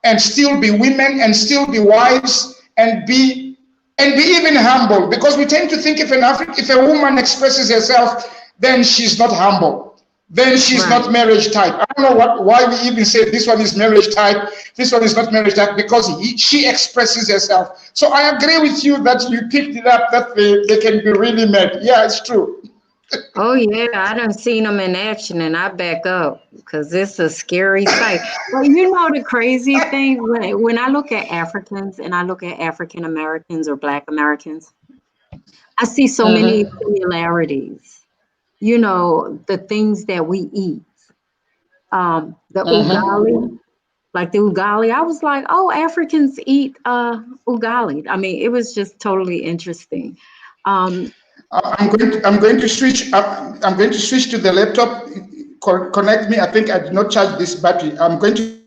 S3: and still be women and still be wives and be even humble, because we tend to think if a woman expresses herself, then she's not humble, then she's
S1: Right.
S3: not marriage type. I don't know why we even say this one is marriage type, this one is not marriage type, because she expresses herself. So I agree with you that you picked it up, that they can be really mad. Yeah, it's true.
S1: Oh yeah, I done seen them in action, and I back up because it's a scary sight. But you know the crazy thing, when I look at Africans and I look at African Americans or Black Americans, I see so many
S3: Mm-hmm.
S1: similarities. You know, the things that we eat, the
S3: Mm-hmm.
S1: ugali, like the ugali. I was like, oh, Africans eat ugali. I mean, it was just totally interesting. Um,
S3: I'm going to switch. I'm going to switch to the laptop. Connect me. I think I did not charge this battery. I'm going to.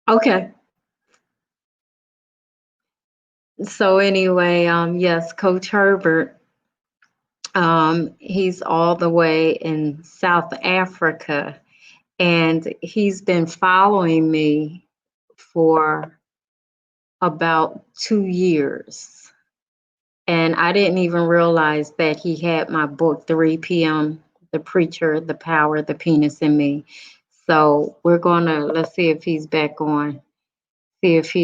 S1: okay. So anyway, yes, Coach Herbert, he's all the way in South Africa, and he's been following me for about 2 years. And I didn't even realize that he had my book, 3 p.m., The Preacher, The Power, The Penis in Me. So let's see if he's back on. See if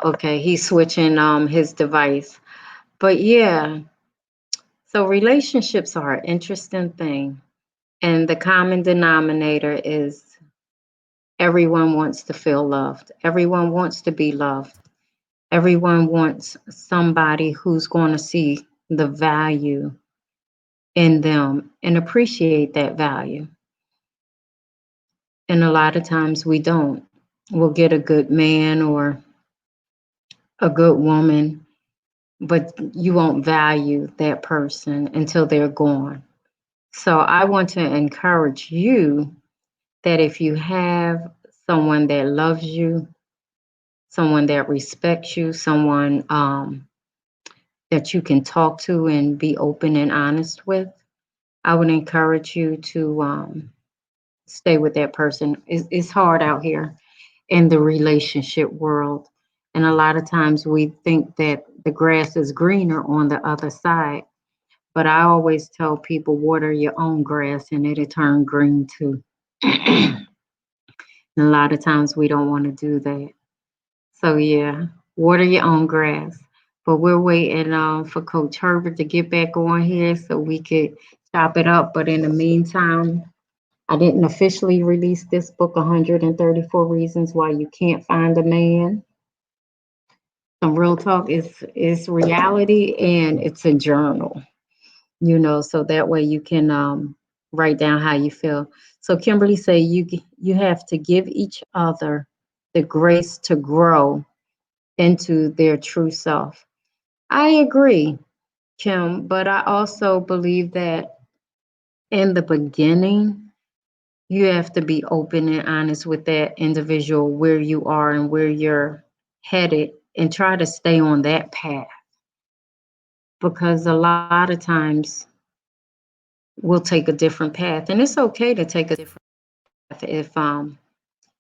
S1: okay, he's switching his device. But yeah, so relationships are an interesting thing. And the common denominator is everyone wants to feel loved. Everyone wants to be loved. Everyone wants somebody who's going to see the value in them and appreciate that value. And a lot of times we don't. We'll get a good man or a good woman, but you won't value that person until they're gone. So I want to encourage you that if you have someone that loves you, someone that respects you, someone that you can talk to and be open and honest with, I would encourage you to stay with that person. It's hard out here in the relationship world. And a lot of times we think that the grass is greener on the other side. But I always tell people, water your own grass and it'll turn green too. And a lot of times we don't want to do that. So yeah, water your own grass. But we're waiting for Coach Herbert to get back on here so we could chop it up. But in the meantime, I didn't officially release this book, 134 Reasons Why You Can't Find a Man. Some real talk is reality, and it's a journal, so that way you can write down how you feel. So Kimberly say you have to give each other the grace to grow into their true self. I agree, Kim, but I also believe that in the beginning, you have to be open and honest with that individual, where you are and where you're headed, and try to stay on that path. Because a lot of times we'll take a different path, and it's okay to take a different path if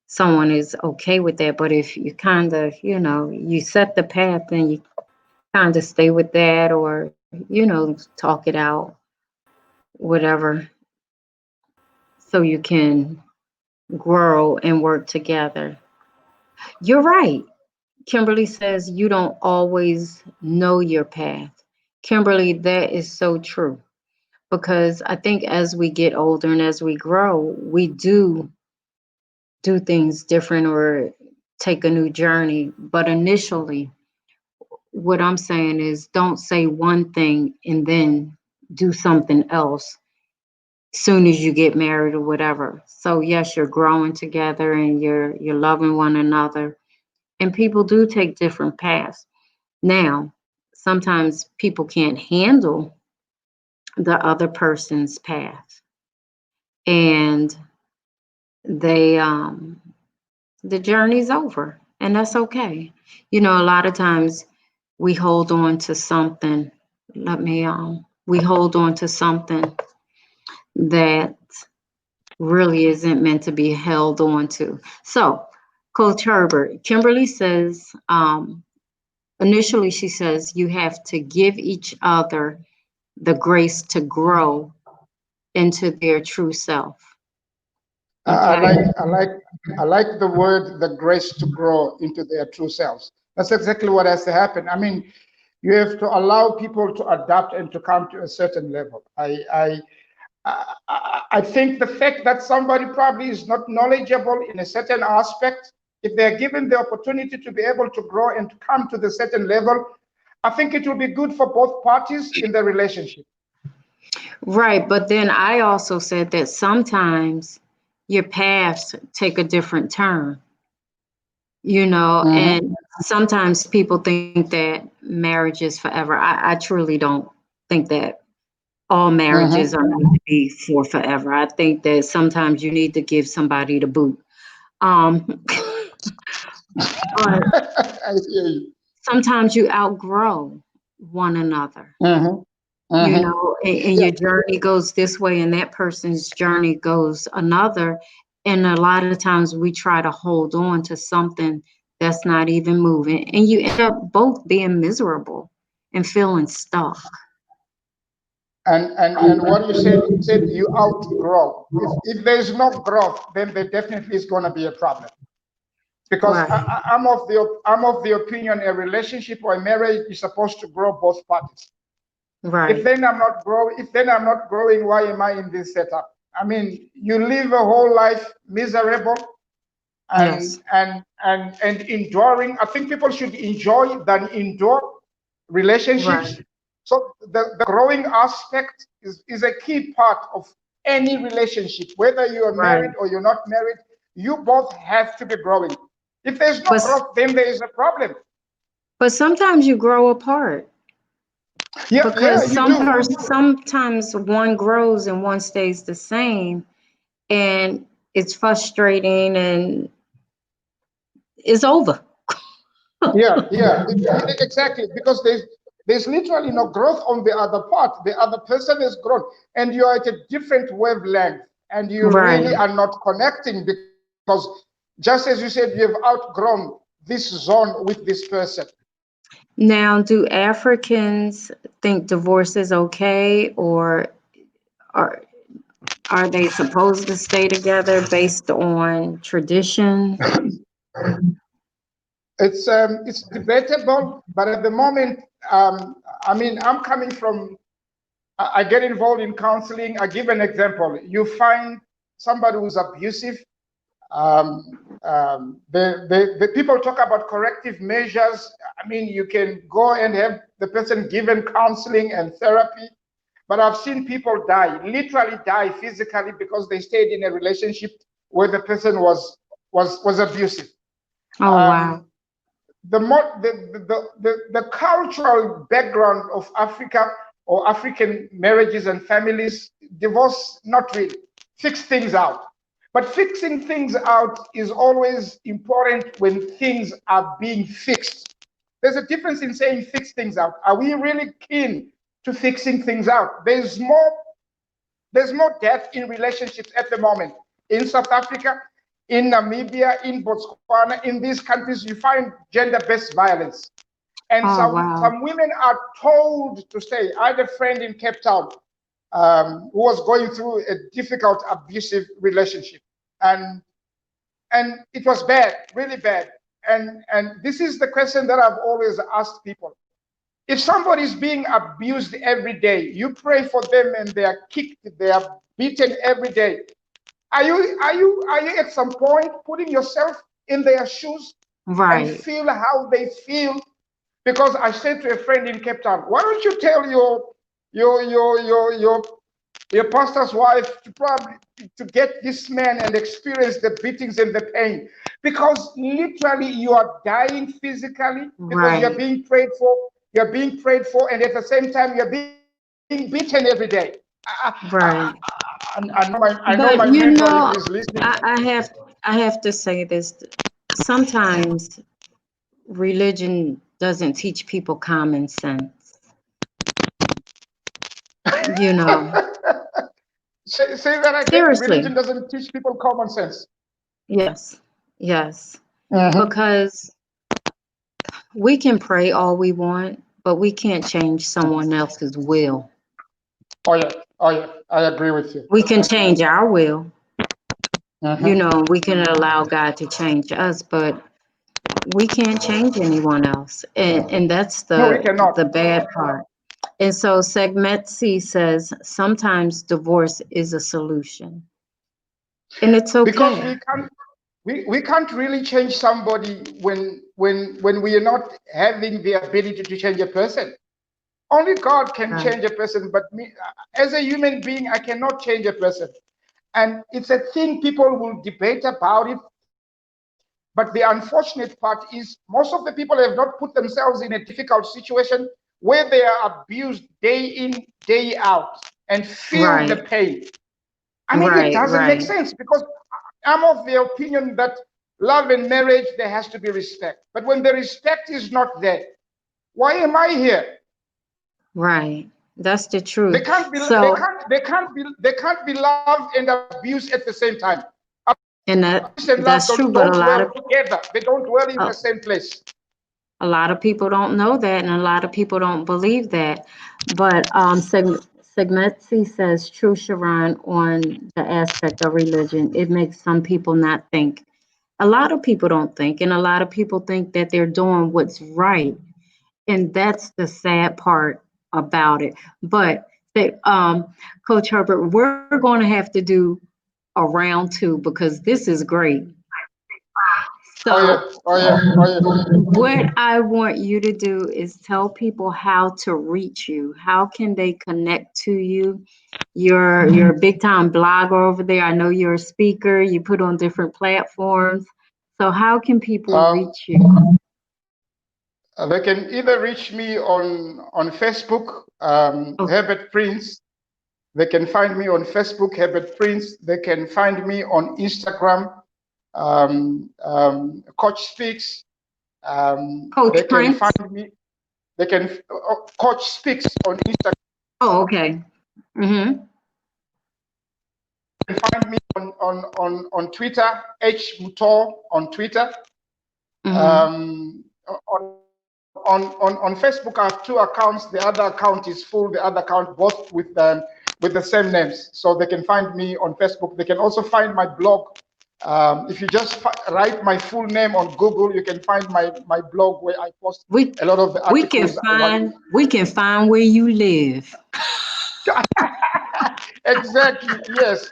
S1: someone is okay with that. But if you kind of, you set the path and you kind of stay with that, or talk it out, whatever, so you can grow and work together. You're right. Kimberly says you don't always know your path. Kimberly, that is so true. because I think as we get older and as we grow, we do things different or take a new journey. But initially, what I'm saying is don't say one thing and then do something else soon as you get married or whatever. So yes, you're growing together and you're loving one another. And people do take different paths. Now, sometimes people can't handle the other person's path. And they the journey's over. And that's okay. You know, a lot of times we hold on to something. We hold on to something that really isn't meant to be held on to. So, Coach Herbert, Kimberly says, initially she says you have to give each other the grace to grow into their true self.
S3: I
S1: Okay.
S3: like I like I like the word, the grace to grow into their true selves. That's exactly what has to happen. I mean, you have to allow people to adapt and to come to a certain level. I think the fact that somebody probably is not knowledgeable in a certain aspect, if they're given the opportunity to be able to grow and to come to the certain level, I think it will be good for both parties in the relationship.
S1: Right. But then I also said that sometimes your paths take a different turn, you know,
S3: Mm-hmm.
S1: and sometimes people think that marriage is forever. I truly don't think that all marriages
S3: Mm-hmm.
S1: are meant to be for forever. I think that sometimes you need to give somebody the boot. Um, but
S3: I hear you.
S1: sometimes you outgrow one another,
S3: Mm-hmm.
S1: you
S3: Mm-hmm.
S1: know, and
S3: Yeah.
S1: your journey goes this way and that person's journey goes another. And a lot of times we try to hold on to something that's not even moving, and you end up both being miserable and feeling stuck.
S3: And what you said you outgrow. If there is no growth, then there definitely is going to be a problem. Because
S1: Right,
S3: I'm of the opinion a relationship or a marriage is supposed to grow both parties.
S1: right.
S3: If then I'm not growing, why am I in this setup? I mean, you live a whole life miserable
S1: Yes,
S3: and enduring. I think people should enjoy than endure
S1: right,
S3: relationships. So the growing aspect is a key part of any relationship, whether you are
S1: right.
S3: married or you're not married. You both have to be growing. If there's no
S1: But
S3: growth, then there is a problem.
S1: but sometimes you grow apart
S3: Yeah, yeah,
S1: because
S3: you do.
S1: sometimes one grows and one stays the same, and it's frustrating and it's over.
S3: Yeah, yeah, exactly. Because there's literally no growth on the other part. The other person has grown, and you're at a different wavelength, and you
S1: Right.
S3: really are not connecting because, just as you said, you have outgrown this zone with this person.
S1: Now, do Africans think divorce is okay, or are are they supposed to stay together based on tradition?
S3: It's debatable, but at the moment, I mean, I'm coming from. I get involved in counseling. I give an example. You find somebody who's abusive. The people talk about corrective measures. I mean, you can go and have the person given counseling and therapy, but I've seen people die, literally die physically because they stayed in a relationship where the person was abusive.
S1: Oh, wow.
S3: Um, the cultural background of Africa or African marriages and families, divorce not really fix things out. But fixing things out is always important when things are being fixed. There's a difference in saying fix things out. Are we really keen to fixing things out? There's more death in relationships at the moment. In South Africa, in Namibia, in Botswana, in these countries, you find gender-based violence. And
S1: Oh,
S3: some
S1: wow.
S3: women are told to stay. I had a friend in Cape Town who was going through a difficult, abusive relationship. And it was bad, really bad. And this is the question that I've always asked people. If somebody is being abused every day, you pray for them and they are kicked, they are beaten every day. Are you at some point putting yourself in their shoes and
S1: Right.
S3: feel how they feel? Because I said to a friend in Cape Town, why don't you tell your your your your your pastor's wife to probably to get this man and experience the beatings and the pain, because literally you are dying physically because
S1: Right.
S3: you're being prayed for, and at the same time you're being beaten every day.
S1: Right.
S3: I know my
S1: But you
S3: mentor, if
S1: know,
S3: he's listening.
S1: I have to say this. Sometimes religion doesn't teach people common sense. You know,
S3: Say that again.
S1: seriously.
S3: Religion doesn't teach people common sense.
S1: Yes. Yes.
S3: Mm-hmm.
S1: Because we can pray all we want, but we can't change someone else's will.
S3: Oh yeah, oh yeah, I agree with you.
S1: We can change our will. You
S3: Mm-hmm.
S1: know, we can allow God to change us, but we can't change anyone else. And that's
S3: No, we
S1: the
S3: cannot.
S1: bad part. And so segment C says sometimes divorce is a solution. And it's
S3: Because
S1: okay.
S3: we can't really change somebody when we are not having the ability to change a person. Only God can
S1: Right.
S3: change a person, but me as a human being, I cannot change a person. And it's a thing people will debate about it. But the unfortunate part is most of the people have not put themselves in a difficult situation where they are abused day in, day out, and feel the
S1: Right.
S3: pain. I mean, it
S1: Right.
S3: doesn't make
S1: Right.
S3: sense, because I'm of the opinion that love and marriage, there has to be respect. But when the respect is not there, why am I here?
S1: Right. That's the
S3: They
S1: truth.
S3: can't be they
S1: So,
S3: can't they can't be they can't be love and abuse at the same time.
S1: and
S3: Abuse and love
S1: that's true,
S3: don't
S1: but
S3: dwell together. They don't dwell in the same place.
S1: a lot of people don't know that, and a lot of people don't believe that. But segment C says, true, Sharon, on the aspect of religion, it makes some people not think. A lot of people don't think, and a lot of people think that they're doing what's right. And that's the sad part about it. But Coach Herbert, we're going to have to do a round two because this is great.
S3: Oh yeah,
S1: So,
S3: oh yeah, oh yeah.
S1: what I want you to do is tell people how to reach you. How can they connect to you? You're a big time blogger over there. I know you're a speaker. You put on different platforms. So how can people
S3: Um,
S1: reach you?
S3: they can either reach me on Facebook,
S1: Oh,
S3: Herbert Prince. They can find me on Facebook, Herbert Prince. They can find me on Instagram, Coach Speaks. They
S1: Coach
S3: can
S1: Prince.
S3: find me. They can Coach Speaks on Instagram.
S1: Oh, okay. Mm-hmm.
S3: Can find me on Twitter, H Mtowo on Twitter.
S1: Mm-hmm.
S3: On Facebook, I have two accounts. The other account is full. The other account, both with the same names. So they can find me on Facebook. They can also find my blog. If you just write my full name on Google, you can find my blog where I post
S1: We
S3: a lot of the
S1: we can
S3: articles.
S1: find where you live.
S3: Exactly. Yes.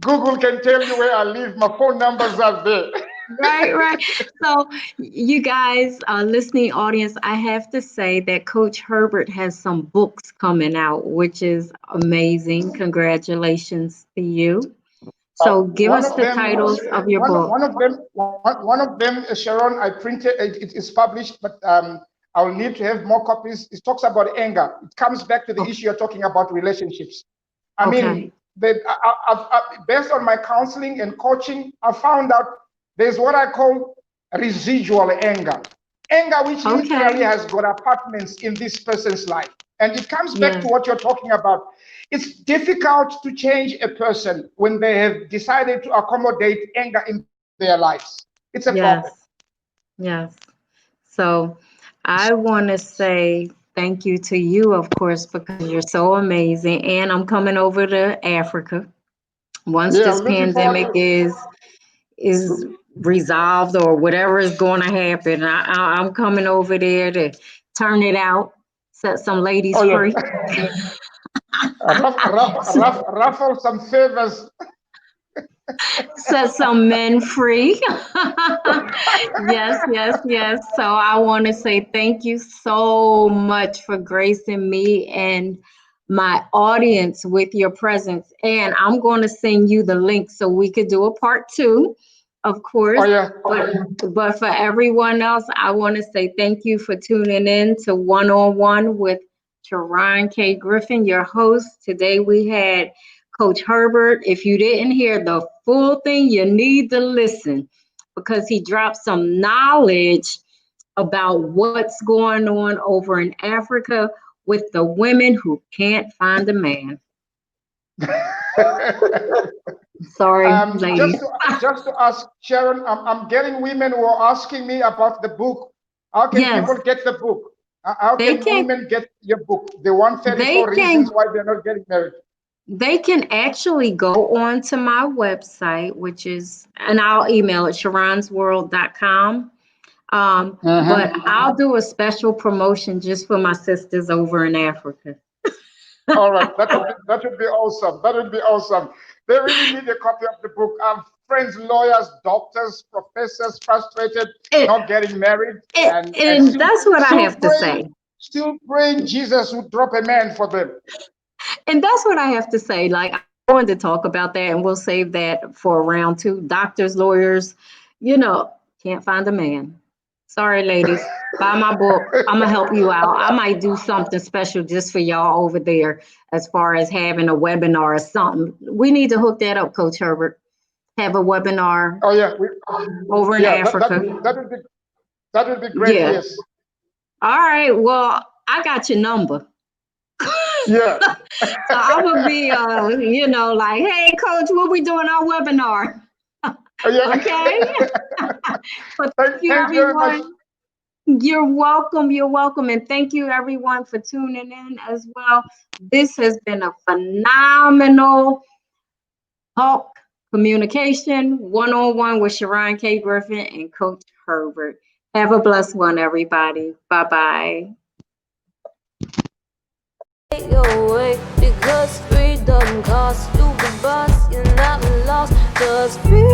S3: Google can tell you where I live. My phone numbers are there.
S1: Right, right. So, you guys, listening audience, I have to say that Coach Herbert has some books coming out, which is amazing. Congratulations to you. So, give
S3: One
S1: us
S3: of
S1: the
S3: them,
S1: titles of your book.
S3: one of them, Sharon, I printed. It is published, but I'll need to have more copies. It talks about anger. It comes back to the
S1: Okay.
S3: issue you're talking about relationships. I
S1: Okay.
S3: mean, based on my counseling and coaching, I found out there's what I call residual anger. Anger which literally
S1: Okay.
S3: has got apartments in this person's life. And it comes back to
S1: Yes.
S3: what you're talking about. It's difficult to change a person when they have decided to accommodate anger in their lives. It's a problem.
S1: Yes. Yes. So, I want to say thank you to you, of course, because you're so amazing. And I'm coming over to Africa once
S3: Yeah,
S1: this
S3: I'm looking forward
S1: pandemic
S3: to.
S1: is resolved or whatever is going to happen. I'm coming over there to turn it out set some ladies
S3: Oh yeah.
S1: free.
S3: Ruffle some favors.
S1: Set some men free. Yes, yes, yes. So I want to say thank you so much for gracing me and my audience with your presence. And I'm going to send you the link so we could do a part two, of
S3: Oh
S1: course.
S3: yeah.
S1: But for everyone else, I want to say thank you for tuning in to One on One with Sharon K. Griffin, your host. Today we had Coach Herbert. If you didn't hear the full thing, you need to listen because he dropped some knowledge about what's going on over in Africa with the women who can't find a man. Sorry, ladies.
S3: Just to ask Sharon, I'm getting women who are asking me about the book. How can
S1: Yes,
S3: people get the book? How
S1: they
S3: can
S1: can.
S3: women get your book? The
S1: They
S3: 134
S1: can.
S3: reasons why they're not getting married.
S1: They can actually go on to my website, which is, and I'll email it, sharonsworld.com. But I'll do a special promotion just for my sisters over in Africa.
S3: All right, that would be awesome. That would be awesome. They really need a copy of the book. Friends, lawyers, doctors, professors, frustrated,
S1: It,
S3: not getting married, and
S1: and that's what I have to say.
S3: still praying Jesus would drop a man for them.
S1: And that's what I have to say. Like, I wanted to talk about that, and we'll save that for round two. Doctors, lawyers, can't find a man. Sorry, ladies. Buy my book. I'm going to help you out. I might do something special just for y'all over there as far as having a webinar or something. We need to hook that up, Coach Herbert. Have a webinar
S3: Oh yeah,
S1: over in Africa.
S3: That would be great.
S1: Yeah.
S3: Yes.
S1: All right. Well, I got your number.
S3: Yeah.
S1: So I'm gonna be, like, hey, Coach, what we doing our webinar?
S3: Yeah.
S1: Okay. But thank you,
S3: Thanks very much.
S1: everyone. You're welcome. You're welcome. And thank you, everyone, for tuning in as well. This has been a phenomenal talk communication one-on-one with Sharon K. Griffin and Coach Herbert. Have a blessed one, everybody. Bye-bye.
S2: Your way because freedom costs you the bus, you're not lost, 'cause freedom